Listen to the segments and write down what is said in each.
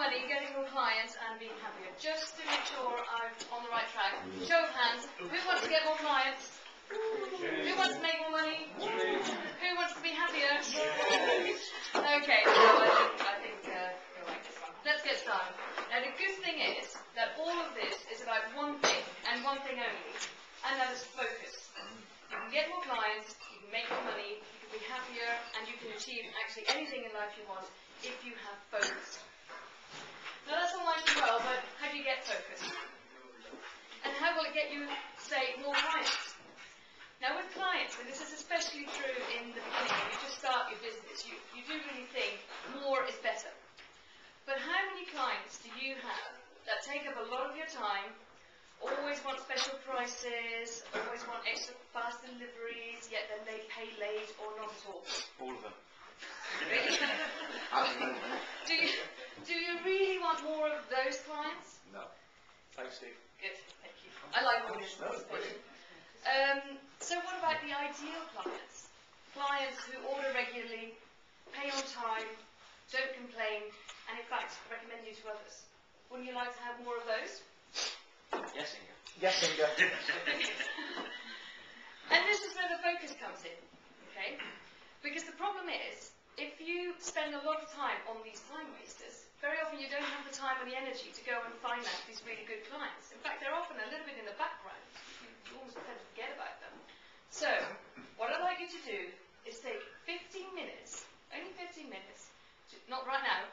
money, getting more clients, and being happier. Just to make sure I'm on the right track. Show of hands. Who wants to get more clients? Who wants to make more money? Who wants to be happier? Okay, so I think you'll like this one. Let's get started. Now the good thing is that all of this is about one thing, and one thing only, and that is focus. You can get more clients, you can make more money, you can be happier, and you can achieve actually anything in life you want if you have focus. Now that's all nice and well, but how do you get focus? And how will it get you, say, more clients? Now with clients, and this is especially true in the beginning, when you just start your business, you do really think more is better. But how many clients do you have that take up a lot of your time, always want special prices, always want extra fast deliveries, yet then they pay late or not at all? All of them. Really? Do you really want more of those clients? No. Thanks, Steve. Good, thank you. I like all this participation. So what about the ideal clients? Clients who order regularly, pay on time, don't complain, and in fact recommend you to others. Wouldn't you like to have more of those? Yes, Inge. Yes, Inge. And this is where the focus comes in, okay? Because the problem is, if you spend a lot of time on these time wasters, very often you don't have the time or the energy to go and find out these really good clients. In fact, they're often a little bit in the background. You almost tend to forget about them. So, what I'd like you to do is take 15 minutes, only 15 minutes, not right now.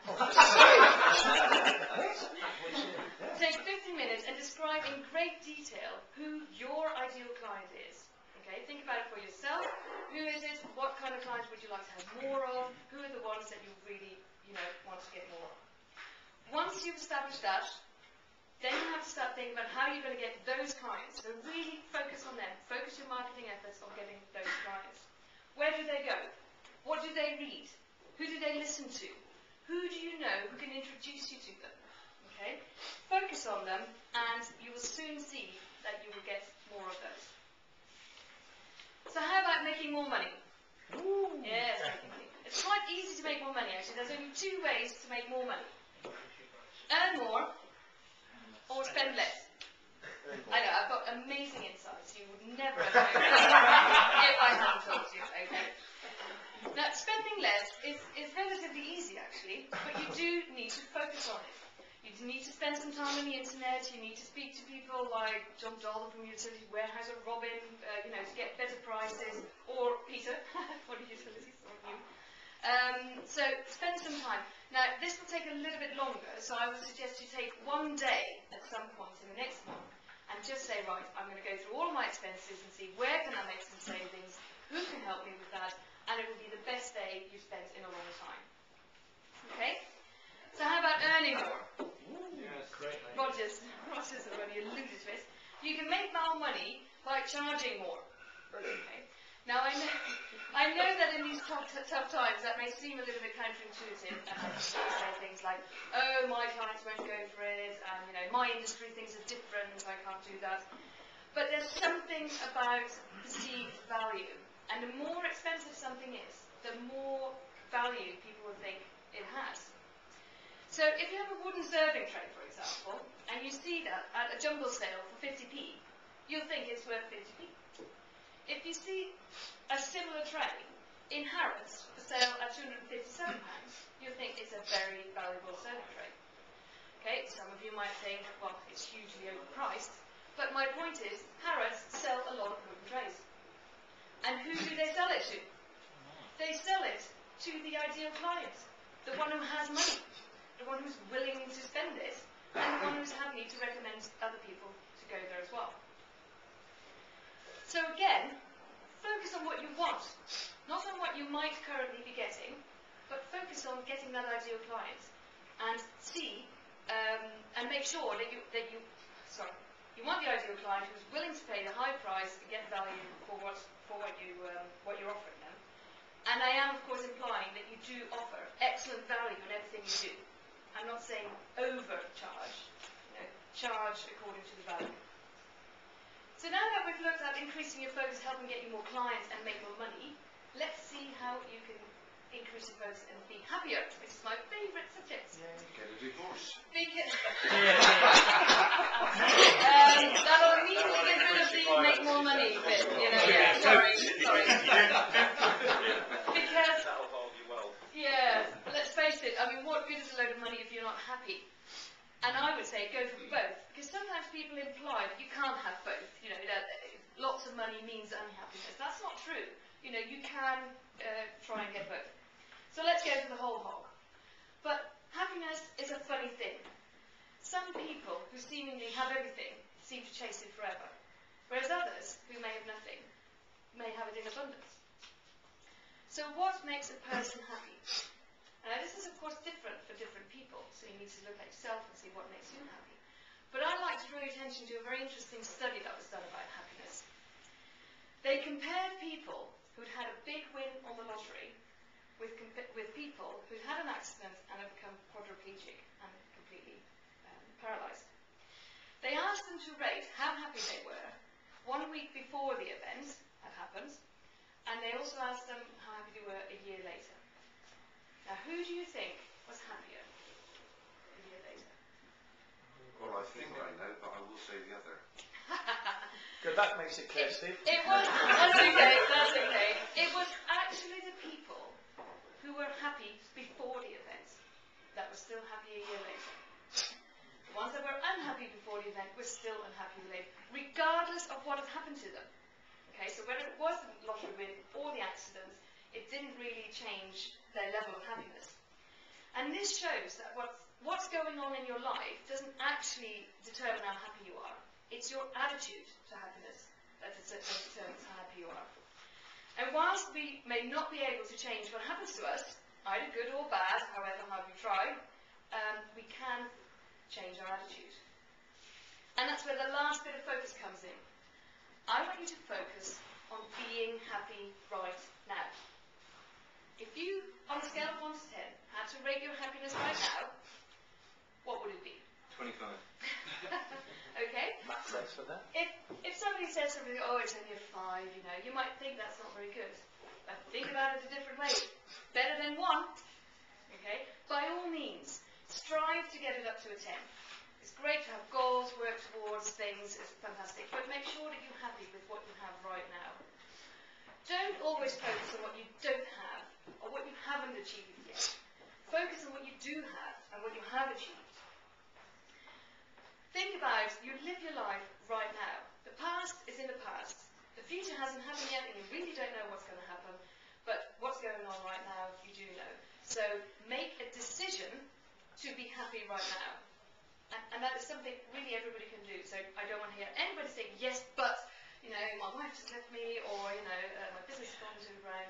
Take 15 minutes and describe in great detail who your ideal client is. Okay, think about it for yourself. Who is it? What kind of clients would you like to have more of? Who are the ones that you really, want to get more of? Once you've established that, then you have to start thinking about how you're going to get those clients. So really focus on them. Focus your marketing efforts on getting those clients. Where do they go? What do they read? Who do they listen to? Who do you know who can introduce you to them? Okay? Focus on them, and you will soon see that you will get more of those. So how about making more money? Ooh. Yes, making money. It's quite easy to make more money, actually. There's only two ways to make more money. Earn more, or spend less. I know, I've got amazing insights. You would never have known if I hadn't told you, okay? Now, spending less is relatively easy, actually, but you do need to focus on it. You need to spend some time on the internet. You need to speak to people like John Dowden from Utility Warehouse or Robin, to get better prices, or Peter for the utilities, or you. So spend some time. Now, this will take a little bit longer, so I would suggest you take one day at some point in the next month and just say, right, I'm going to go through all of my expenses and see where can I make some savings, who can help me with that, and it will be the best day you've spent in a long time. Okay? So how about earning more? Yes, great. Roger's already alluded to it. You can make more money by charging more. Okay. Now I know that in these tough times that may seem a little bit counterintuitive, and I say things like, "Oh, my clients won't go for it," and my industry things are different, I can't do that. But there's something about perceived value, and the more expensive something is, the more value people will think it has. So if you have a wooden serving tray, for example, and you see that at a jumble sale for 50p, you'll think it's worth 50p. If you see a similar tray in Harrods for sale at £257, you'll think it's a very valuable serving tray. Okay, some of you might think, well, it's hugely overpriced, but my point is, Harrods sell a lot of wooden trays. And who do they sell it to? They sell it to the ideal client, the one who has money, the one who's willing to spend it, and the one who's happy to recommend other people to go there as well. So again, focus on what you want, not on what you might currently be getting, but focus on getting that ideal client, and see and make sure that you want the ideal client who's willing to pay the high price to get value for what you're offering them. And I am, of course, implying that you do offer excellent value in everything you do. I'm not saying overcharge, charge according to the value. So now that we've looked at increasing your focus, helping get you more clients and make more money, let's see how you can increase your focus and be happier, which is my favourite subject. Get a divorce. happy. And I would say go for both, because sometimes people imply that you can't have both. You know, that lots of money means unhappiness. That's not true. You know, you can try and get both. So let's go for the whole hog. But happiness is a funny thing. Some people who seemingly have everything seem to chase it forever, whereas others who may have nothing may have it in abundance. So what makes a person happy? Now this is of course different for different people, so you need to look at yourself and see what makes you happy. But I'd like to draw your attention to a very interesting study that was done about happiness. They compared people who'd had a big win on the lottery with people who'd had an accident and had become quadriplegic and completely paralysed. They asked them to rate how happy they were 1 week before the event had happened, and they also asked them how happy they were a year later. Now, who do you think was happier a year later? Well, I think I know, but I will say the other. Good, that makes it clear, Steve. It was, that's okay, that's okay. It was actually the people who were happy before the event that were still happy a year later. The ones that were unhappy before the event were still unhappy later, regardless of what had happened to them. Okay, so whether it was the lottery win or the accident, it didn't really change their level of happiness. And this shows that what's going on in your life doesn't actually determine how happy you are. It's your attitude to happiness that determines how happy you are. And whilst we may not be able to change what happens to us, either good or bad, however hard we try, we can change our attitude. And that's where the last bit of focus comes in. I want you to focus on being happy right now. If you, on a scale of 1 to 10, had to rate your happiness right now, what would it be? 25. Okay? Math says for that. If somebody says something, oh, it's only a 5, you know, you might think that's not very good. But think about it a different way. Better than 1. Okay? By all means, strive to get it up to a 10. It's great to have goals, work towards things, it's fantastic. But make sure that you're happy with what you have right now. Don't always focus on what you don't have or what you haven't achieved yet. Focus on what you do have and what you have achieved. Think about, you live your life right now. The past is in the past. The future hasn't happened yet and you really don't know what's going to happen. But what's going on right now, you do know. So make a decision to be happy right now. And that is something really everybody can do. So I don't want to hear anybody saying, yes, but, you know, my wife just left me, or, you know, my business has gone to the ground.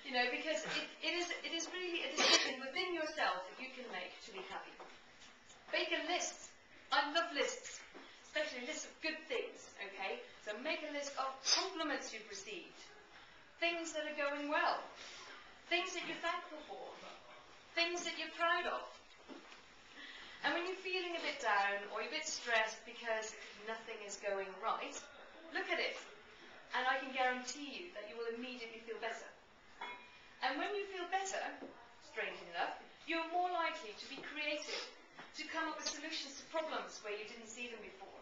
You know, because it is really a decision within yourself that you can make to be happy. Make a list. I love lists, especially lists of good things, okay? So make a list of compliments you've received, things that are going well, things that you're thankful for, things that you're proud of. And when you're feeling a bit down or you're a bit stressed because nothing is going right, look at it. And I can guarantee you that you will immediately feel better. And when you feel better, strangely enough, you're more likely to be creative, to come up with solutions to problems where you didn't see them before,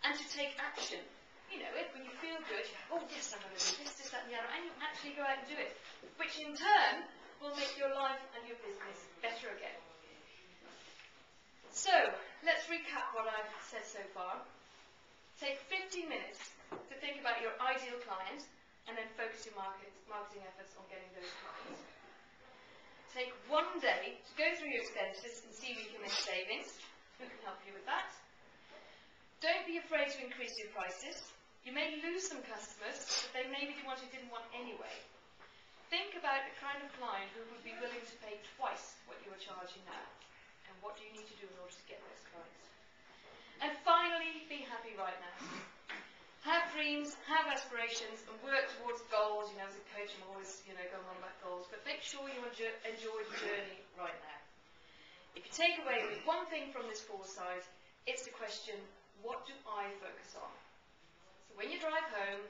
and to take action. You know, when you feel good, you go, oh yes, I'm going to do this, that and the other, and you actually go out and do it, which in turn will make your life and your business better again. So, let's recap what I've said so far. Take 15 minutes to think about your ideal client and then focus your marketing efforts on getting those clients. Take 1 day to go through your expenses and see where you can make savings. Who can help you with that? Don't be afraid to increase your prices. You may lose some customers, but they may be the ones you didn't want anyway. Think about the kind of client who would be willing to pay twice what you are charging now. And what do you need to do in order to get those clients? And finally, be happy right now. Have dreams, have aspirations, and work towards goals. You know, as a coach, I'm always, going on about goals. But make sure you enjoy the journey right now. If you take away one thing from this foresight, it's the question, what do I focus on? So when you drive home,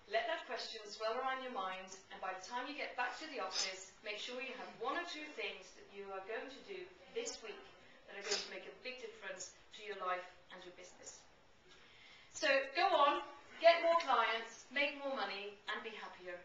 let that question swell around your mind, and by the time you get back to the office, make sure you have 1 or 2 things that you are going to do this week that are going to make a big difference to your life and your business. So go on, get more clients, make more money, and be happier.